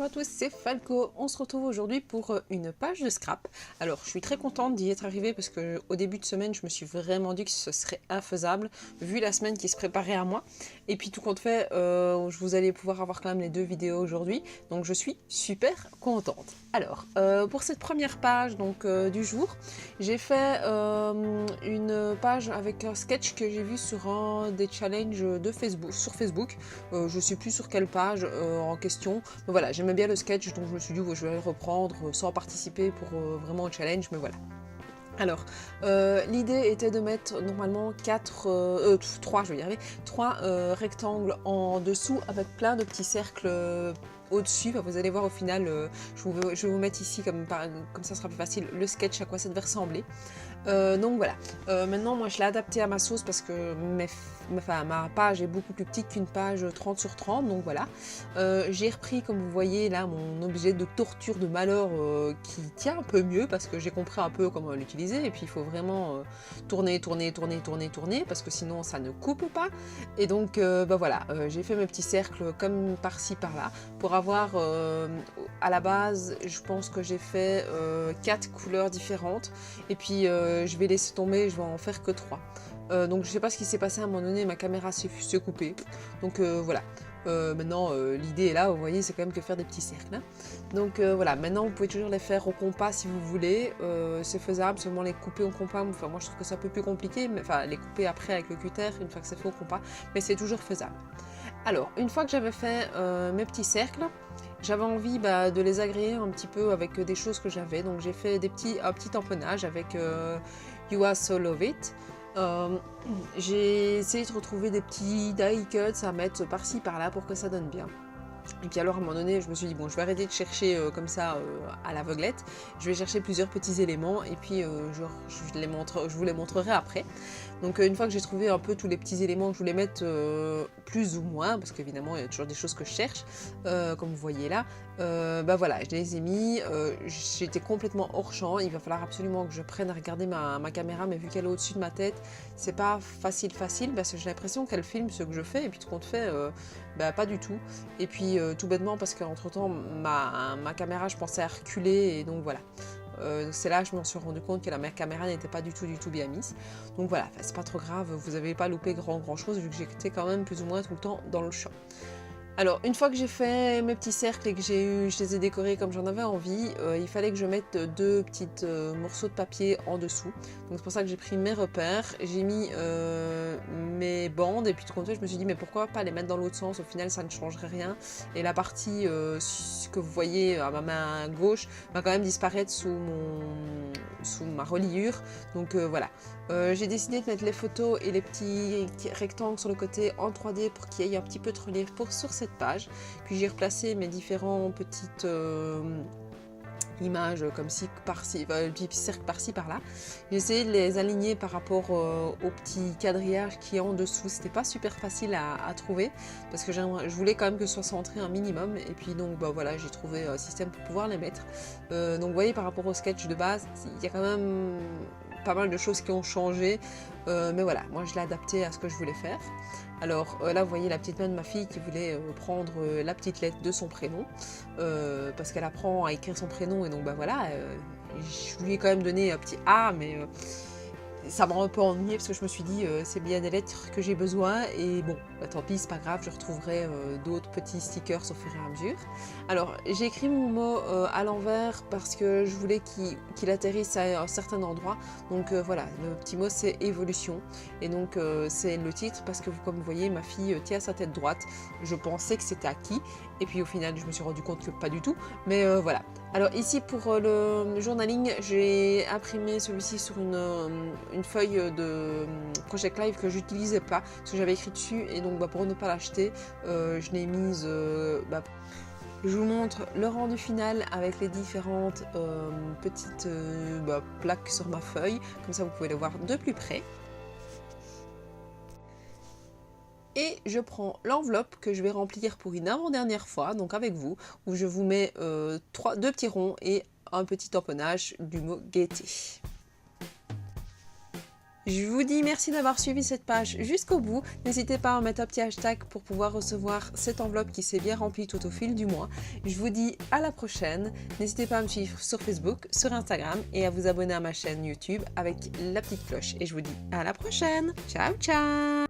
à tous, c'est Falco. On se retrouve aujourd'hui pour une page de scrap. Alors, je suis très contente d'y être arrivée parce que au début de semaine, je me suis vraiment dit que ce serait infaisable vu la semaine qui se préparait à moi. Et puis tout compte fait, vous allez pouvoir avoir quand même les deux vidéos aujourd'hui. Donc, je suis super contente. Alors, pour cette première page du jour, j'ai fait une page avec un sketch que j'ai vu sur un des challenges de Facebook, sur Facebook. Je sais plus sur quelle page en question. Mais voilà, j'aimais bien le sketch, donc je me suis dit je vais le reprendre sans participer pour vraiment un challenge, mais voilà. Alors, l'idée était de mettre normalement 3 rectangles en dessous avec plein de petits cercles au-dessus. Enfin, vous allez voir au final, je vais vous mettre ici, comme ça sera plus facile, le sketch à quoi ça devait ressembler. Donc voilà, maintenant moi je l'ai adapté à ma sauce parce que ma page est beaucoup plus petite qu'une page 30 sur 30, donc voilà. J'ai repris, comme vous voyez là, mon objet de torture de malheur qui tient un peu mieux parce que j'ai compris un peu comment l'utiliser, et puis il faut vraiment tourner parce que sinon ça ne coupe pas. Et donc voilà, j'ai fait mes petits cercles comme par-ci par-là pour avoir à la base, je pense que j'ai fait 4 couleurs différentes, et puis je vais laisser tomber, je vais en faire que 3. Donc je sais pas ce qui s'est passé, à un moment donné ma caméra s'est coupée, donc voilà. Maintenant l'idée est là, vous voyez, c'est quand même que faire des petits cercles, hein. Donc voilà, maintenant vous pouvez toujours les faire au compas si vous voulez, c'est faisable, seulement les couper au compas, enfin moi je trouve que c'est un peu plus compliqué, mais enfin les couper après avec le cutter une fois que c'est fait au compas, mais c'est toujours faisable. Alors, une fois que j'avais fait mes petits cercles, j'avais envie de les agréer un petit peu avec des choses que j'avais. Donc j'ai fait un petit empennage avec You Are So Love It. J'ai essayé de retrouver des petits die cuts à mettre par-ci par-là pour que ça donne bien. Et puis alors à un moment donné, je me suis dit bon, je vais arrêter de chercher comme ça à l'aveuglette. Je vais chercher plusieurs petits éléments et puis je vous les montrerai après. Donc une fois que j'ai trouvé un peu tous les petits éléments que je voulais mettre plus ou moins, parce qu'évidemment il y a toujours des choses que je cherche, comme vous voyez là, voilà, je les ai mis, j'étais complètement hors champ, il va falloir absolument que je prenne à regarder ma caméra, mais vu qu'elle est au-dessus de ma tête, c'est pas facile parce que j'ai l'impression qu'elle filme ce que je fais, et puis tout compte fait, pas du tout. Et puis tout bêtement parce qu'entre temps ma caméra je pensais à reculer, et donc voilà. C'est là que je me suis rendu compte que ma caméra n'était pas du tout bien mise. Donc voilà, c'est pas trop grave, vous n'avez pas loupé grand chose vu que j'étais quand même plus ou moins tout le temps dans le champ. Alors, une fois que j'ai fait mes petits cercles et que je les ai décorés comme j'en avais envie, il fallait que je mette deux petits morceaux de papier en dessous. Donc c'est pour ça que j'ai pris mes repères, j'ai mis mes bandes, et puis tout compte fait, je me suis dit mais pourquoi pas les mettre dans l'autre sens, au final ça ne changerait rien. Et la partie que vous voyez à ma main gauche va quand même disparaître sous ma reliure. Donc voilà. J'ai décidé de mettre les photos et les petits rectangles sur le côté en 3D pour qu'il y ait un petit peu de relief sur cette page. Puis j'ai replacé mes différentes petites images comme ci, par-ci, petits cercles par-ci, par-là. J'ai essayé de les aligner par rapport au petit quadrillage qui est en dessous. C'était pas super facile à trouver parce que je voulais quand même que ce soit centré un minimum. Et puis donc voilà, j'ai trouvé un système pour pouvoir les mettre. Donc vous voyez, par rapport au sketch de base, il y a quand même pas mal de choses qui ont changé, mais voilà, moi je l'ai adapté à ce que je voulais faire. Alors là vous voyez la petite main de ma fille qui voulait prendre la petite lettre de son prénom, parce qu'elle apprend à écrire son prénom, et donc voilà, je lui ai quand même donné un petit A, mais ça m'a un peu ennuyé parce que je me suis dit c'est bien des lettres que j'ai besoin, et bon, tant pis, c'est pas grave, je retrouverai d'autres petits stickers au fur et à mesure. Alors j'ai écrit mon mot à l'envers parce que je voulais qu'il atterrisse à un certain endroit, donc voilà, le petit mot c'est évolution, et donc c'est le titre parce que comme vous voyez ma fille tient sa tête droite, je pensais que c'était acquis, et puis au final je me suis rendu compte que pas du tout, mais voilà. Alors ici pour le journaling, j'ai imprimé celui-ci sur une feuille de Project Live que j'utilisais pas parce que j'avais écrit dessus, et donc pour ne pas l'acheter, je l'ai mise. Je vous montre le rendu final avec les différentes petites plaques sur ma feuille, comme ça vous pouvez les voir de plus près. Et je prends l'enveloppe que je vais remplir pour une avant-dernière fois, donc avec vous, où je vous mets deux petits ronds et un petit empennage du mot gaieté. Je vous dis merci d'avoir suivi cette page jusqu'au bout. N'hésitez pas à mettre un petit hashtag pour pouvoir recevoir cette enveloppe qui s'est bien remplie tout au fil du mois. Je vous dis à la prochaine. N'hésitez pas à me suivre sur Facebook, sur Instagram et à vous abonner à ma chaîne YouTube avec la petite cloche. Et je vous dis à la prochaine. Ciao ciao.